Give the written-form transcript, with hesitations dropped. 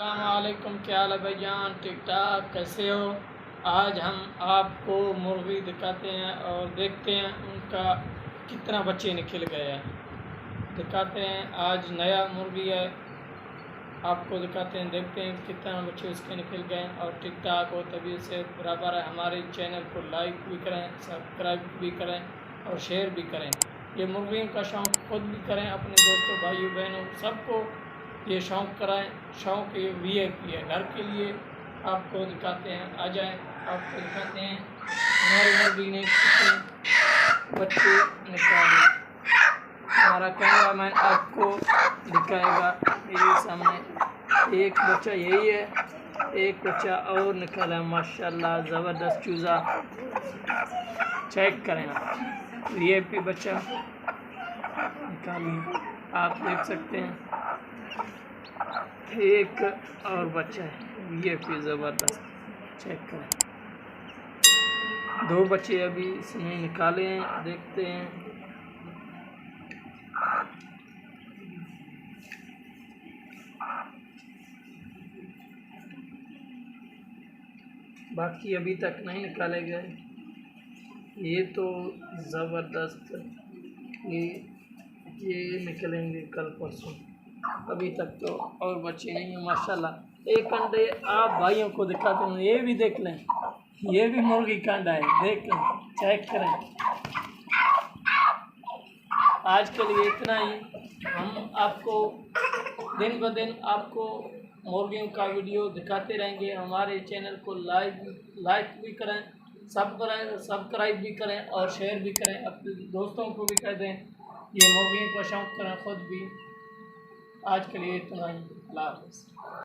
अस्सलामुअलैकुम, क्या हाल है भाईजान? ठीक ठाक, कैसे हो? आज हम आपको मुर्गी दिखाते हैं और देखते हैं उनका कितना बच्चे निकल गए हैं। दिखाते हैं, आज नया मुर्गी है, आपको दिखाते हैं, देखते हैं कितना बच्चे उसके निकल गए हैं। और ठीक ठाक हो तभी उसे बराबर है, हमारे चैनल को लाइक भी करें, सब्सक्राइब भी करें और शेयर भी करें। ये मुर्गियों का शौक़ खुद भी करें, अपने दोस्तों भाइयों बहनों सबको ये शौक़ कराएं। शौक़ ये VIP है, घर के लिए। आपको दिखाते हैं, आ जाएं, आपको दिखाते हैं हमारी मुर्गी ने कितने बच्चे निकाले। हमारा कैमरामैन आपको दिखाएगा, मेरे सामने एक बच्चा यही है, एक बच्चा और निकाला माशाल्लाह, ज़बरदस्त चूज़ा। चेक करें आप, VIP बच्चा निकालिए, आप देख सकते हैं। एक और बच्चा है VIP ज़बरदस्त, चेक करें। 2 बच्चे अभी इसमें निकाले हैं, देखते हैं। बाकी अभी तक नहीं निकाले गए। ये तो ज़बरदस्त, ये निकलेंगे कल परसों। अभी तक तो और बच्चे नहीं हैं माशाल्लाह। एक अंडे आप भाइयों को दिखाते हैं, ये भी देख लें, ये भी मुर्गी का अंडा है, देख लें, चेक करें। आज के लिए इतना ही। हम आपको दिन ब दिन आपको मुर्गियों का वीडियो दिखाते रहेंगे। हमारे चैनल को लाइक भी करें, सब्सक्राइब भी करें और शेयर भी करें। अपने दोस्तों को भी कह दें ये मुर्गियों का शौक़ करें खुद भी। आज के लिए इतना ही। अल्लाह हाफ़िज़।